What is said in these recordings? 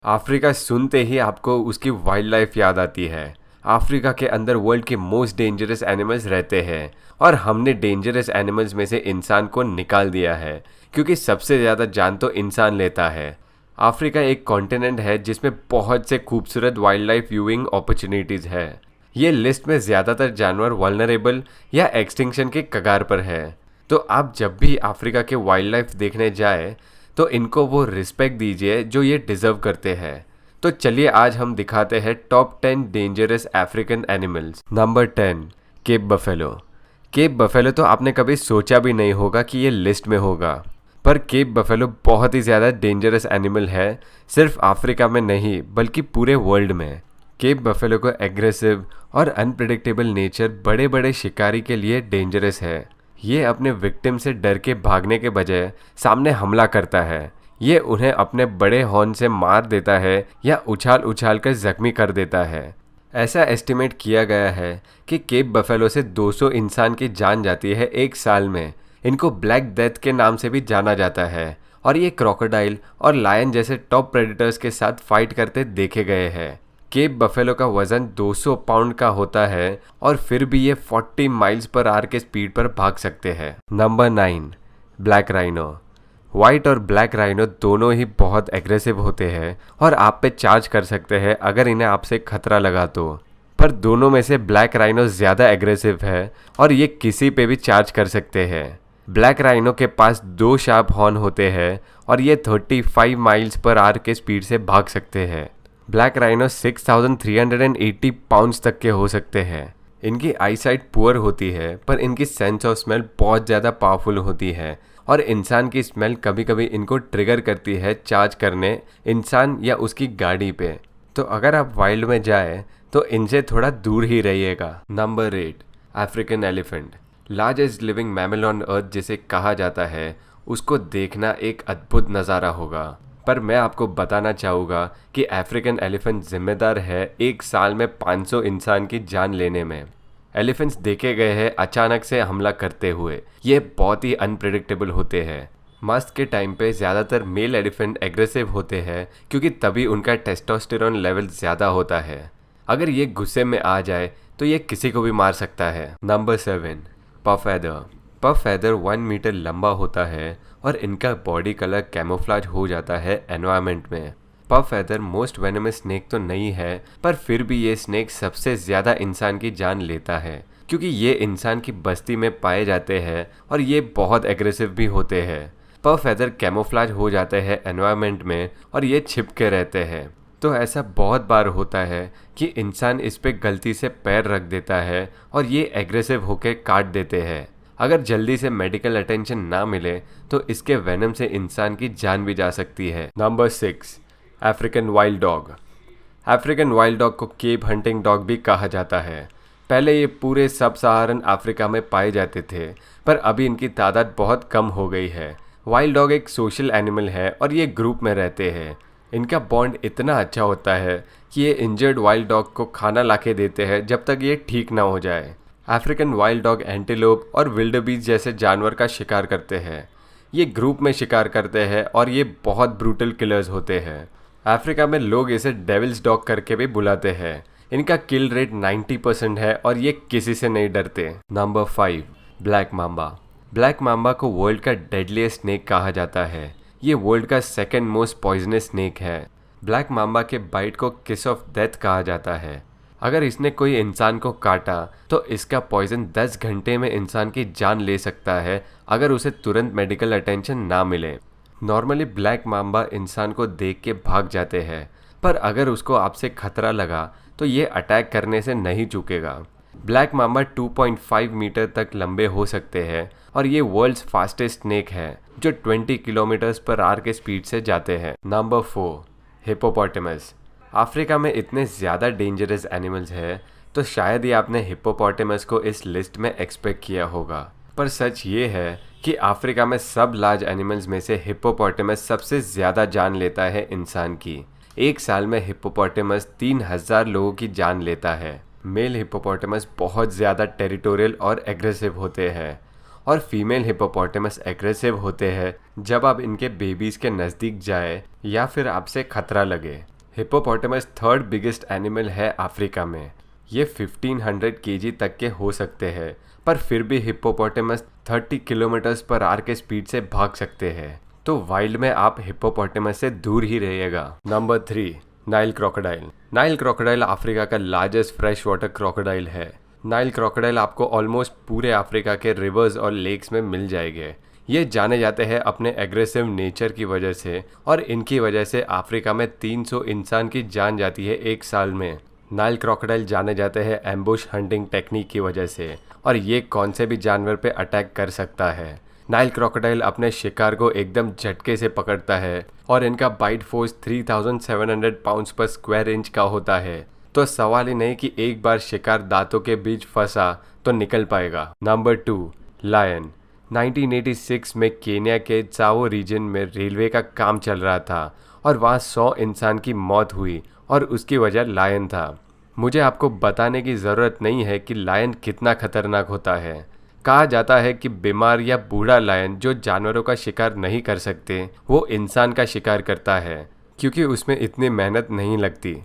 Africa सुनते ही आपको उसकी वाइल्ड लाइफ याद आती है। अफ्रीका के अंदर वर्ल्ड के मोस्ट डेंजरस एनिमल्स रहते हैं और हमने डेंजरस एनिमल्स में से इंसान को निकाल दिया है क्योंकि सबसे ज़्यादा जान तो इंसान लेता है। अफ्रीका एक कॉन्टिनेंट है जिसमें बहुत से खूबसूरत वाइल्ड लाइफ व्यूइंग अपॉर्चुनिटीज़ है। ये लिस्ट में ज़्यादातर जानवर वल्नरेबल या एक्सटिंक्शन के कगार पर है। तो आप जब भी अफ्रीका के वाइल्ड लाइफ देखने जाए तो इनको वो रिस्पेक्ट दीजिए जो ये डिज़र्व करते हैं। तो चलिए आज हम दिखाते हैं top 10 dangerous African animals. Number 10, Cape buffalo. Cape buffalo तो आपने कभी सोचा भी नहीं होगा कि ये लिस्ट में होगा, पर केप बफेलो बहुत ही ज़्यादा डेंजरस एनिमल है, सिर्फ अफ्रीका में नहीं बल्कि पूरे वर्ल्ड में। केप बफेलो को एग्रेसिव और अनप्रेडिक्टेबल नेचर बड़े बड़े शिकारी के लिए डेंजरस है। ये अपने विक्टिम से डर के भागने के बजाय सामने हमला करता है। ये उन्हें अपने बड़े हॉर्न से मार देता है या उछाल उछाल कर जख्मी कर देता है। ऐसा एस्टिमेट किया गया है कि केप बफेलो से 200 इंसान की जान जाती है एक साल में। इनको ब्लैक डेथ के नाम से भी जाना जाता है और ये क्रोकोडाइल और लायन जैसे टॉप प्रेडेटर्स के साथ फाइट करते देखे गए हैं। केप बफेलो का वजन 200 पाउंड का होता है और फिर भी ये 40 माइल्स पर आवर के स्पीड पर भाग सकते हैं। Number 9, black rhino. वाइट और ब्लैक राइनो दोनों ही बहुत एग्रेसिव होते हैं और आप पे चार्ज कर सकते हैं अगर इन्हें आपसे खतरा लगा तो। पर दोनों में से ब्लैक राइनो ज़्यादा एग्रेसिव है और ये किसी पे भी चार्ज कर सकते हैं। ब्लैक राइनो के पास 2 शार्प हॉर्न होते हैं और ये 35 माइल्स पर आवर के स्पीड से भाग सकते हैं। ब्लैक राइनो 6380 पाउंड्स तक के हो सकते हैं। इनकी आईसाइट पुअर होती है पर इनकी सेंस ऑफ स्मेल बहुत ज़्यादा पावरफुल होती है और इंसान की स्मेल कभी कभी इनको ट्रिगर करती है चार्ज करने इंसान या उसकी गाड़ी पे। तो अगर आप वाइल्ड में जाए तो इनसे थोड़ा दूर ही रहिएगा। Number 8, African elephant. Largest living mammal on earth जिसे कहा जाता है, उसको देखना एक अद्भुत नज़ारा होगा। पर मैं आपको बताना चाहूँगा कि अफ्रीकन एलिफेंट जिम्मेदार है एक साल में 500 इंसान की जान लेने में। एलिफेंट्स देखे गए हैं अचानक से हमला करते हुए। ये बहुत ही अनप्रेडिक्टेबल होते हैं। मस्त के टाइम पे ज़्यादातर मेल एलिफेंट एग्रेसिव होते हैं क्योंकि तभी उनका टेस्टोस्टेरोन लेवल ज़्यादा होता है। अगर ये गुस्से में आ जाए तो ये किसी को भी मार सकता है। Number 7, puff adder. Puff adder 1 metre लंबा होता है और इनका बॉडी कलर कैमोफ्लेज हो जाता है एनवायरनमेंट में। Puff adder most venomous snake तो नहीं है, पर फिर भी ये स्नेक सबसे ज़्यादा इंसान की जान लेता है क्योंकि ये इंसान की बस्ती में पाए जाते हैं और ये बहुत एग्रेसिव भी होते हैं। पफ एडर कैमोफ्लेज हो जाते हैं एनवायरनमेंट में और ये छिप के रहते हैं। तो ऐसा बहुत बार होता है कि इंसान इस पे गलती से पैर रख देता है और ये एग्रेसिव होकर काट देते हैं। अगर जल्दी से मेडिकल अटेंशन ना मिले तो इसके वेनम से इंसान की जान भी जा सकती है। Number 6, African wild dog. African wild dog को केप हंटिंग डॉग भी कहा जाता है। पहले ये पूरे सब सहारन अफ्रीका में पाए जाते थे, पर अभी इनकी तादाद बहुत कम हो गई है। वाइल्ड डॉग एक सोशल एनिमल है और ये ग्रुप में रहते हैं। इनका बॉन्ड इतना अच्छा होता है कि ये इंजर्ड वाइल्ड डॉग को खाना लाके देते हैं जब तक ये ठीक ना हो जाए। अफ्रीकन वाइल्ड डॉग एंटीलोप और विल्डरबीस्ट जैसे जानवर का शिकार करते हैं। ये ग्रुप में शिकार करते हैं और ये बहुत ब्रूटल किलर्स होते हैं। अफ्रीका में लोग इसे डेविल्स डॉग करके भी बुलाते हैं। इनका किल रेट 90% है और ये किसी से नहीं डरते। Number 5, black mamba. Black mamba को वर्ल्ड का डेडलीस्ट स्नेक कहा जाता है। ये वर्ल्ड का 2nd मोस्ट पॉइजनस स्नेक है। ब्लैक माम्बा के बाइट को किस ऑफ डेथ कहा जाता है। अगर इसने कोई इंसान को काटा तो इसका पॉइजन 10 घंटे में इंसान की जान ले सकता है अगर उसे तुरंत मेडिकल अटेंशन ना मिले। नॉर्मली ब्लैक माम्बा इंसान को देख के भाग जाते हैं, पर अगर उसको आपसे खतरा लगा तो ये अटैक करने से नहीं चूकेगा। ब्लैक माम्बा 2.5 मीटर तक लंबे हो सकते हैं और ये वर्ल्ड्स फास्टेस्ट स्नेक है जो 20 किलोमीटर्स पर आवर के स्पीड से जाते हैं। Number 4, hippopotamus. अफ्रीका में इतने ज़्यादा डेंजरस एनिमल्स हैं तो शायद ही आपने हिप्पोपोटेमस को इस लिस्ट में एक्सपेक्ट किया होगा, पर सच ये है कि अफ्रीका में सब लार्ज एनिमल्स में से हिप्पोपोटेमस सबसे ज़्यादा जान लेता है इंसान की। एक साल में हिप्पोपोटेमस 3000 लोगों की जान लेता है। मेल हिप्पोपोटेमस बहुत ज़्यादा टेरिटोरियल और एग्रेसिव होते हैं और फीमेल हिप्पोपोटेमस एग्रेसिव होते हैं जब आप इनके बेबीज़ के नज़दीक जाए या फिर आपसे खतरा लगे। हिप्पोपोटामस थर्ड बिगेस्ट एनिमल है अफ्रीका में। ये 1500 केजी तक के हो सकते हैं, पर फिर भी हिप्पोपोटामस 30 किलोमीटर्स पर आवर के स्पीड से भाग सकते हैं। तो वाइल्ड में आप हिप्पोपोटामस से दूर ही रहिएगा। Number 3, Nile crocodile. Nile crocodile Africa का लार्जेस्ट फ्रेश वाटर क्रोकोडाइल है। नाइल क्रोकोडाइल आपको ऑलमोस्ट पूरे अफ्रीका के रिवर्स और लेक्स में मिल जाएंगे। ये जाने जाते हैं अपने एग्रेसिव नेचर की वजह से, और इनकी वजह से अफ्रीका में 300 इंसान की जान जाती है एक साल में। नाइल क्रोकोडाइल जाने जाते हैं एम्बुश हंटिंग टेक्निक की वजह से, और ये कौन से भी जानवर पे अटैक कर सकता है। नाइल क्रोकोडाइल अपने शिकार को एकदम झटके से पकड़ता है, और इनका bite force 3700 pounds per square inch का होता है। तो सवाल ही नहीं कि एक बार शिकार दांतों के बीच फंसा तो निकल पाएगा। Number 2, lion. 1986 में केन्या के चावो रीजन में रेलवे का काम चल रहा था, और वहाँ 100 इंसान की मौत हुई, और उसकी वजह लायन था। मुझे आपको बताने की ज़रूरत नहीं है कि लायन कितना खतरनाक होता है। कहा जाता है कि बीमार या बूढ़ा लायन जो जानवरों का शिकार नहीं कर सकते, वो इंसान का शिकार करता है, क्योंकि उसमें इतनी मेहनत नहीं लगती।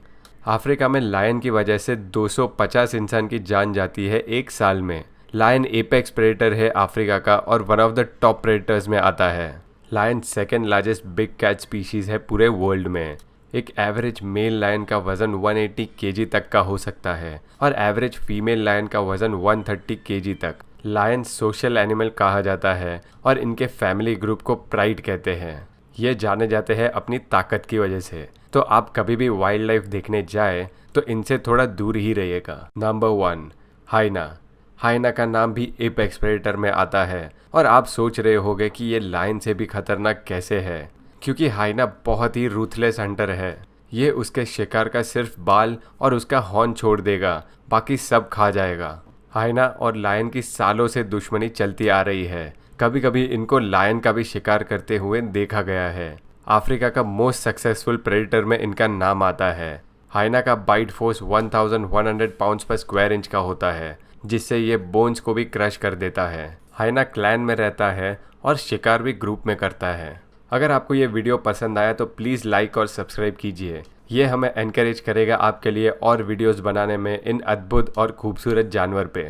अफ्रीका में लायन की वजह से 250 इंसान की जान जाती है एक साल में। लायन एपेक्स प्रेडेटर है अफ्रीका का, और one of the top predators में आता है। Lion second largest big cat species है पूरे वर्ल्ड में। एक एवरेज मेल लायन का वजन 180 केजी तक का हो सकता है, और एवरेज फीमेल लायन का वजन 130 केजी तक। लायन सोशल एनिमल कहा जाता है, और इनके फैमिली ग्रुप को प्राइड कहते हैं। ये जाने जाते हैं अपनी ताकत की वजह से। तो आप कभी भी वाइल्ड लाइफ देखने जाए तो इनसे थोड़ा दूर ही रहिएगा। नंबर 1, हाइना। हाइना का नाम भी एपेक्स प्रेडेटर में आता है, और आप सोच रहे होंगे कि ये लायन से भी खतरनाक कैसे है, क्योंकि हाइना बहुत ही रूथलेस हंटर है। ये उसके शिकार का सिर्फ बाल और उसका हॉर्न छोड़ देगा, बाकी सब खा जाएगा। हाइना और लायन की सालों से दुश्मनी चलती आ रही है। कभी कभी इनको लायन का भी शिकार करते हुए देखा गया है। अफ्रीका का मोस्ट सक्सेसफुल प्रेडेटर में इनका नाम आता है। हाइना का bite force 1100 pounds per square inch का होता है, जिससे ये बोन्स को भी क्रश कर देता है। हाइना क्लैन में रहता है और शिकार भी ग्रुप में करता है। अगर आपको ये वीडियो पसंद आया तो प्लीज़ लाइक और सब्सक्राइब कीजिए। ये हमें एनकरेज करेगा आपके लिए और वीडियोस बनाने में इन अद्भुत और खूबसूरत जानवर पे।